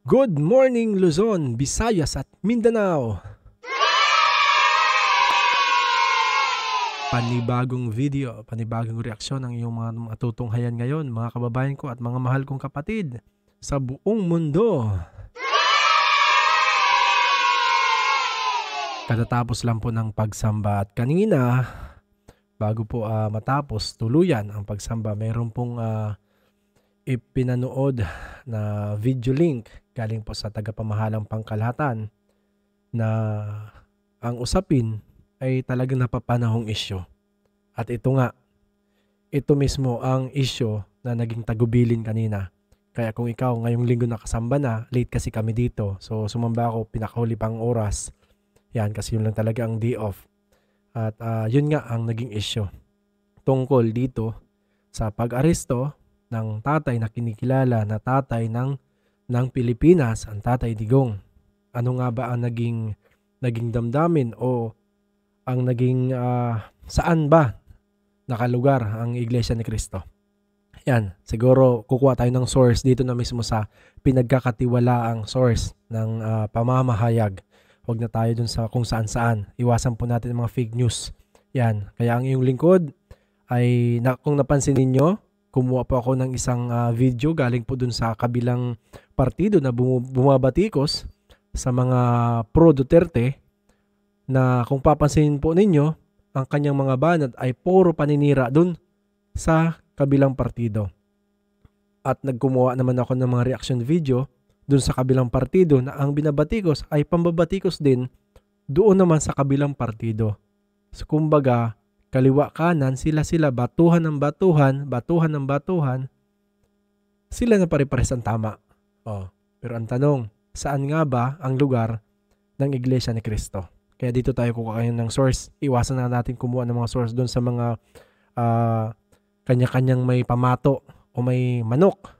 Good morning Luzon, Visayas at Mindanao. Panibagong video, panibagong reaksyon ang iyong mga matutunghayan ngayon, mga kababayan ko at mga mahal kong kapatid sa buong mundo. Katatapos lang po ng pagsamba at kanina, bago po matapos tuluyan ang pagsamba, mayroon pong ipinanood na video link galing po sa tagapamahalang pangkalahatan na ang usapin ay talagang napapanahong isyu. At ito nga, ito mismo ang isyu na naging tagubilin kanina. Kaya kung ikaw ngayong linggo nakasamba na, late kasi kami dito. So sumamba ako pinakahuli pang oras. Yan, kasi yun lang talaga ang day off. At yun nga ang naging isyu. Tungkol dito sa pag-aresto ng tatay na kinikilala na tatay ng Pilipinas, ang Tatay Digong. Ano nga ba ang naging damdamin o ang naging saan ba nakalugar ang Iglesia ni Cristo? Yan, siguro kukuha tayo ng source dito na mismo sa pinagkakatiwalaang source ng pamamahayag. Huwag na tayo dun sa kung saan-saan. Iwasan po natin ang mga fake news. Yan, kaya ang iyong lingkod ay kung napansin ninyo, kumuha po ako ng isang video galing po dun sa kabilang partido na bumabatikos sa mga pro Duterte na kung papansinin po ninyo, ang kanyang mga banat ay puro paninira dun sa kabilang partido. At nagkumuha naman ako ng mga reaction video dun sa kabilang partido na ang binabatikos ay pambabatikos din doon naman sa kabilang partido. So kumbaga, kaliwa kanan, sila batuhan ng batuhan, sila na pare-pares ang tama. Pero ang tanong, saan nga ba ang lugar ng Iglesia ni Cristo? Kaya dito tayo kukuha ng source. Iwasan na natin kumuha ng mga source doon sa mga kanya-kanyang may pamato o may manok.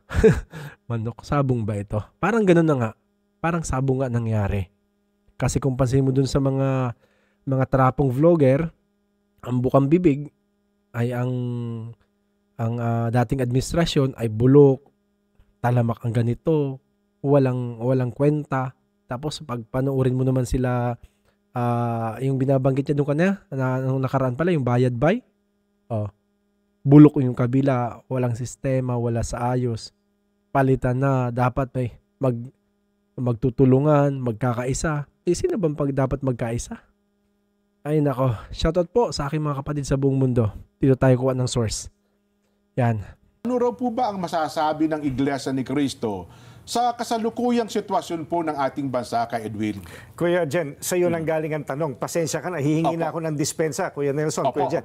Manok, sabong ba ito? Parang ganun na nga. Parang sabong nga nangyari. Kasi kung pansin mo doon sa mga trapong vlogger, ang bukang bibig ay ang dating administrasyon ay bulok, talamak ang ganito, walang kwenta. Tapos pag panoorin mo naman sila, yung binabanggit niya doon kanina, nung nakaraan pala, yung bayad bay, bulok yung kabila, walang sistema, wala sa ayos. Palitan na, dapat may magtutulungan, magkakaisa. Sino bang dapat magkaisa? Ay nako, shoutout po sa aking mga kapatid sa buong mundo. Dito tayo kuha ng source. Yan. Ano raw po ba ang masasabi ng Iglesia ni Cristo sa kasalukuyang sitwasyon po ng ating bansa, kay Edwin? Kuya Jen, sa iyo nang galing ang tanong. Pasensya ka na, hihingi na ako ng dispensa, Kuya Nelson. Kuya Jen.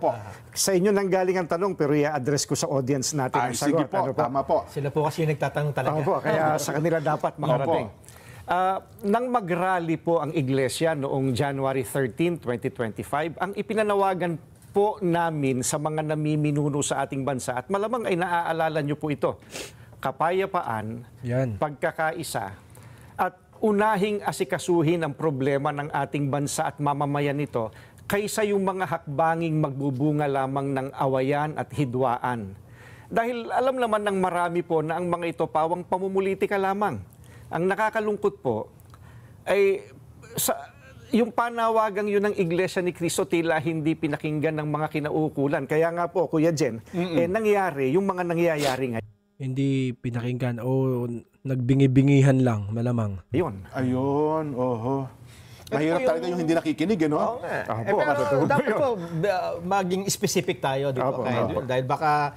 Sa inyo nang galing ang tanong, pero i-address ko sa audience natin ang sagot. Sige po, tama po. Sila po kasi yung nagtatanong talaga. Opo, kaya sa kanila dapat makarating. Nang mag-rally po ang Iglesia noong January 13, 2025, ang ipinanawagan po namin sa mga namiminuno sa ating bansa, at malamang ay naaalala nyo po ito, kapayapaan, pagkakaisa, at unahing asikasuhin ang problema ng ating bansa at mamamayan nito kaysa yung mga hakbanging magbubunga lamang ng awayan at hidwaan. Dahil alam naman ng marami po na ang mga ito pawang pamumulitika lamang. Ang nakakalungkot po ay yung panawagang yun ng Iglesia ni Cristo tila hindi pinakinggan ng mga kinauukulan. Kaya nga po, Kuya Jen, nangyari, yung mga nangyayari ngayon. Hindi pinakinggan o nagbingi-bingihan lang, malamang. Ayun, oho. Mahirap talaga yung hindi nakikinig, no? Pero dapat po maging specific tayo dito. Dahil baka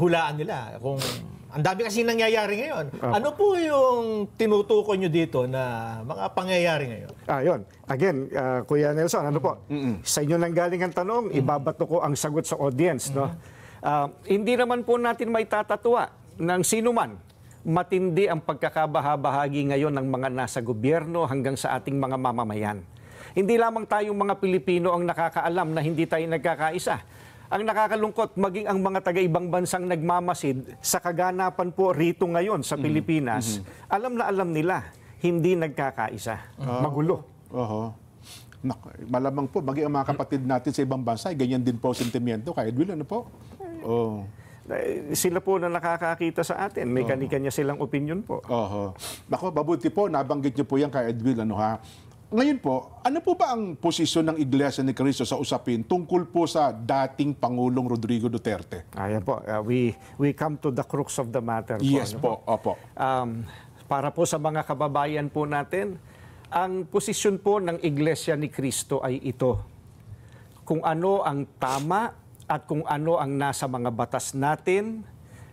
hulaan nila kung ang dami kasi nangyayari ngayon. Ano po yung tinutukoy nyo dito na mga pangyayari ngayon? Yun. Again, Kuya Nelson, ano po? Sa inyo nang galing ang tanong, ibabato ko ang sagot sa audience. No? Hindi naman po natin may tatatwa ng sino man. Matindi ang pagkakabahabahagi ngayon ng mga nasa gobyerno hanggang sa ating mga mamamayan. Hindi lamang tayong mga Pilipino ang nakakaalam na hindi tayo nagkakaisa. Ang nakakalungkot, maging ang mga taga-ibang bansang nagmamasid sa kaganapan po rito ngayon sa Pilipinas, alam na alam nila, hindi nagkakaisa. Magulo. Malamang po, maging ang mga kapatid natin sa ibang bansa, ganyan din po sentimiento, kay Edwin, ano po? Sila po na nakakakita sa atin. May kanya-kanya silang opinion po. Oho. Nako, mabuti po, nabanggit niyo po yan kay Edwin, ano ha. Ngayon po, ano po ba ang posisyon ng Iglesia ni Cristo sa usapin tungkol po sa dating Pangulong Rodrigo Duterte? Ayan po, we come to the crux of the matter po. Yes ano po, opo. Para po sa mga kababayan po natin, ang posisyon po ng Iglesia ni Cristo ay ito. Kung ano ang tama at kung ano ang nasa mga batas natin,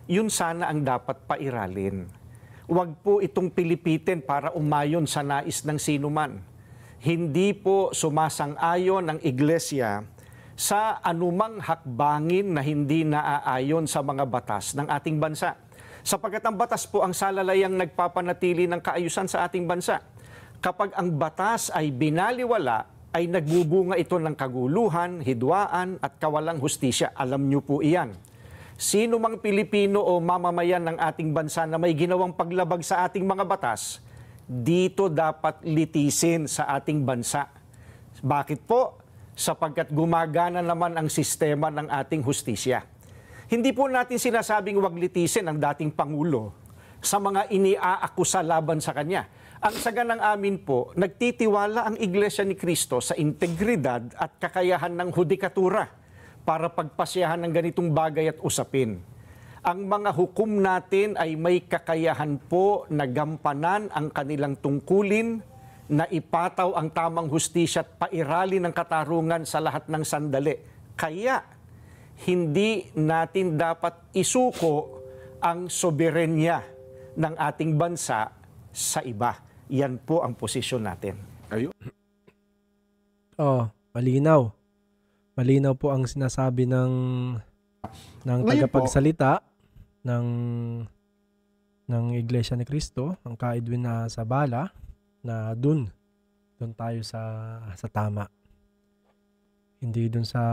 yun sana ang dapat pairalin. Huwag po itong pilipitin para umayon sa nais ng sinuman. Hindi po sumasang-ayon ang Iglesia sa anumang hakbangin na hindi naaayon sa mga batas ng ating bansa. Sapagkat ang batas po ang salalayang nagpapanatili ng kaayusan sa ating bansa. Kapag ang batas ay binaliwala, ay nagbubunga ito ng kaguluhan, hidwaan at kawalang hustisya. Alam niyo po iyan. Sino mang Pilipino o mamamayan ng ating bansa na may ginawang paglabag sa ating mga batas, dito dapat litisin sa ating bansa. Bakit po? Sapagkat gumagana naman ang sistema ng ating hustisya. Hindi po natin sinasabing wag litisin ang dating Pangulo sa mga iniaakusa laban sa kanya. Ang saga ng amin po, nagtitiwala ang Iglesia ni Cristo sa integridad at kakayahan ng hudikatura para pagpasyahan ng ganitong bagay at usapin. Ang mga hukom natin ay may kakayahan po na gampanan ang kanilang tungkulin, na ipataw ang tamang hustisya at pairali ng katarungan sa lahat ng sandali. Kaya, hindi natin dapat isuko ang soberenya ng ating bansa sa iba. Yan po ang posisyon natin. Ayun. Malinaw. Malinaw po ang sinasabi ng tagapagsalita ng Iglesia ni Cristo, ang Ka-Edwin na Sabala, na doon tayo sa tama. Hindi doon sa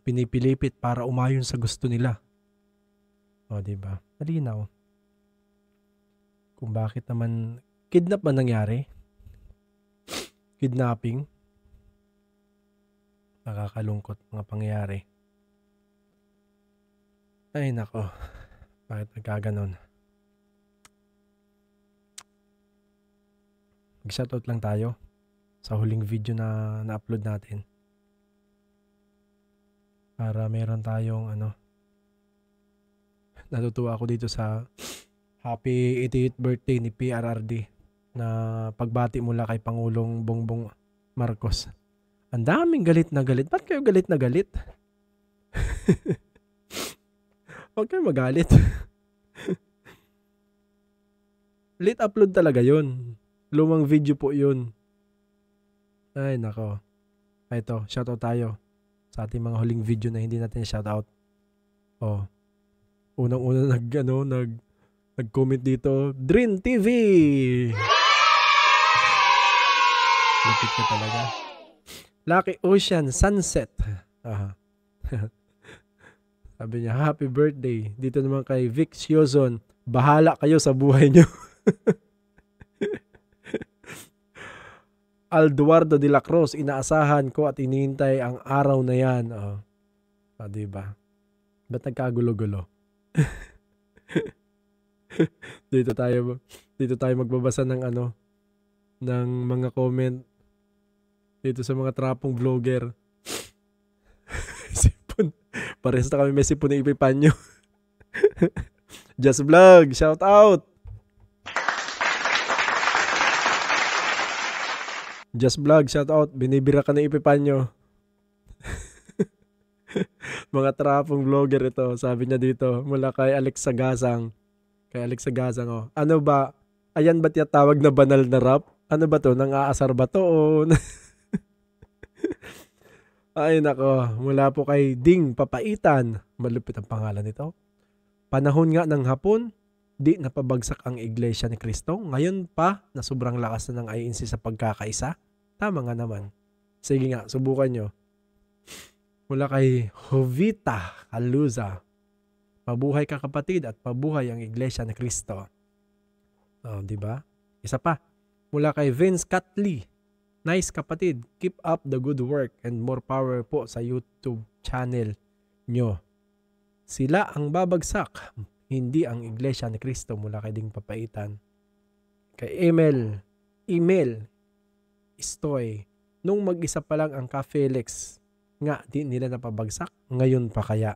pinipilipit para umayon sa gusto nila. Di ba? Malinaw. Kung bakit naman kidnap ba nangyari? Kidnapping? Nakakalungkot mga pangyayari. Ay nako. Bakit nagkaganon? Mag-shoutout lang tayo sa huling video na na-upload natin. Para meron tayong natutuwa ako dito sa happy 88th birthday ni PRRD na pagbati mula kay Pangulong Bongbong Marcos. Ang daming galit na galit. Ba't kayo galit na galit? Huwag kayo magalit. Late upload talaga yun. Lumang video po yun. Ay, nako. Ito, shoutout tayo sa ating mga huling video na hindi natin shoutout. Unang-una nag-comment dito, Dream TV! Lupit ka talaga. Lucky Ocean Sunset. Sabi niya, happy birthday. Dito naman kay Vic Siozon, bahala kayo sa buhay niyo. Alduardo de la Cruz, inaasahan ko at inihintay ang araw na yan. Diba? Ba't nagkagulo-gulo? dito tayo magbabasa ng ng mga comment dito sa mga trapong vlogger. Sipon. Parehas na kami may sipon na Epipanyo. Just Vlog, shout out. Just Vlog, shout out. Binibira ka na Epipanyo. Mga trapong vlogger ito. Sabi niya dito, mula kay Alex Sagasang. Ano ba? Ayan ba tiyatawag na banal na rap? Ano ba to? Nang aasar ba to? Ay nako, mula po kay Ding Papaitan. Malupit ang pangalan nito. Panahon nga ng hapon, di napabagsak ang Iglesia ni Cristo. Ngayon pa, na sobrang lakas na ng INC sa pagkakaisa. Tama nga naman. Sige nga, subukan nyo. Mula kay Jovita Caluza. Mabuhay ka kapatid at mabuhay ang Iglesia ni Cristo. Diba? Isa pa. Mula kay Vince Catley. Nice kapatid. Keep up the good work and more power po sa YouTube channel nyo. Sila ang babagsak, hindi ang Iglesia ni Cristo mula kay Ding Papaitan. Kay Emil, Istoy, nung mag-isa pa lang ang Ka Felix, nga di nila napabagsak, ngayon pa kaya?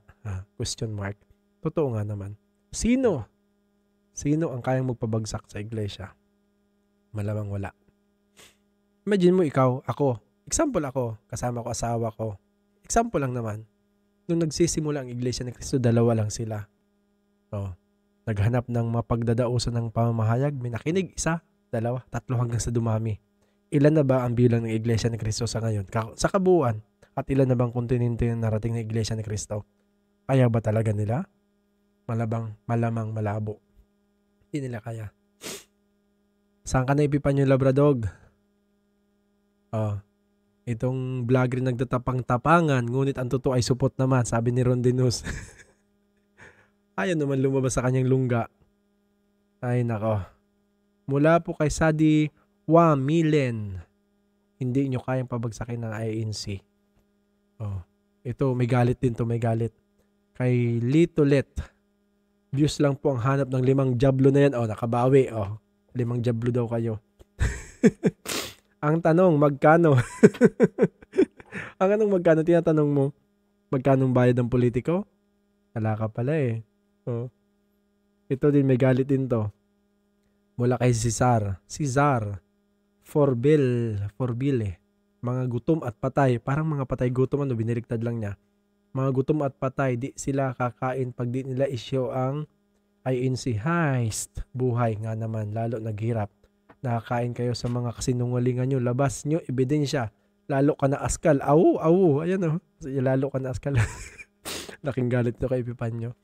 Question mark. Totoo nga naman. Sino ang kayang magpabagsak sa Iglesia? Malamang wala. Imagine mo ikaw, ako. Example ako, kasama ko asawa ko. Example lang naman. Nung nagsisimula ang Iglesia ni Cristo, 2 lang sila. Naghanap ng mapagdadausan ng pamamahayag, may nakinig, 1, 2, 3 hanggang sa dumami. Ilan na ba ang bilang ng Iglesia ni Cristo sa ngayon? Sa kabuuan. At ilan na bang kontinente yung narating ng Iglesia ni Cristo? Kaya ba talaga nila? Malamang malabo. Hindi nila kaya. Saan ka na Epipanyo Labradog? Itong vlogger nagtatapang-tapangan, ngunit ang totoo ay supot naman, sabi ni Rondinus. Ayaw naman lumabas sa kanyang lungga. Ay nako. Mula po kay Sadi Wamilen, hindi nyo kayang pabagsakin ng INC. Ito, may galit din to, may galit. Kay Litolet, views lang po ang hanap ng 5 jablo na yan. Nakabawi. 5 jablo daw kayo. Ang tanong, magkano? Ang anong magkano? Tinatanong mo, magkanong bayad ng politiko? Wala ka pala eh. Ito din, may galit din to. Mula kay Cesar. Forbile. Mga gutom at patay. Parang mga patay gutom, biniriktad lang niya. Mga gutom at patay, di sila kakain pag di nila isyo ang INC. Heist. Buhay nga naman, lalo naghirap. Nakakain kayo sa mga kasinungalingan nyo. Labas nyo, ebidensya. Lalo ka na askal. Awu. Ayan lalo ka na askal. Laking galit to kay Epipanyo.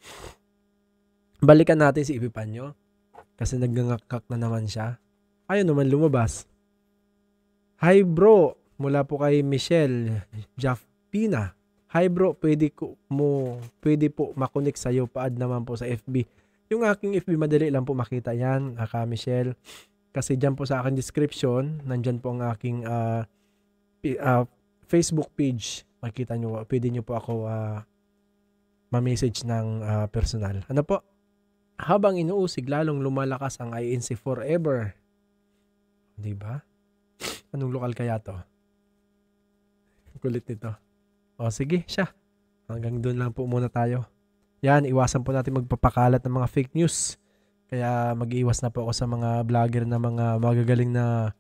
Balikan natin si Epipanyo. Kasi naggangakak na naman siya. Ayaw naman lumabas. Hi bro. Mula po kay Michelle Jaffina. Hi bro, pwede po makunik sa'yo. Paad naman po sa FB. Yung aking FB, madali lang po makita yan. Michelle. Kasi dyan po sa aking description, nandyan po ang aking Facebook page. Makita nyo, pwede nyo po ako ma-message ng personal. Ano po? Habang inuusig, lalong lumalakas ang INC forever. Diba? Anong lokal kaya to? Kulit nito. Sige, siya. Hanggang doon lang po muna tayo. Yan, iwasan po natin magpapakalat ng mga fake news. Kaya mag-iwas na po ako sa mga vlogger na mga magagaling na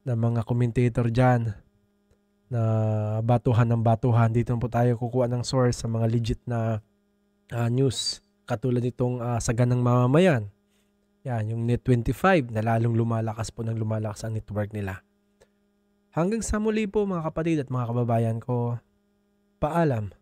mga commentator dyan na batuhan ng batuhan. Dito po tayo kukuha ng source sa mga legit na news. Katulad nitong Saganang Mamamayan. Yan, yung Net25 na lalong lumalakas ang network nila. Hanggang sa muli po mga kapatid at mga kababayan ko, paalam.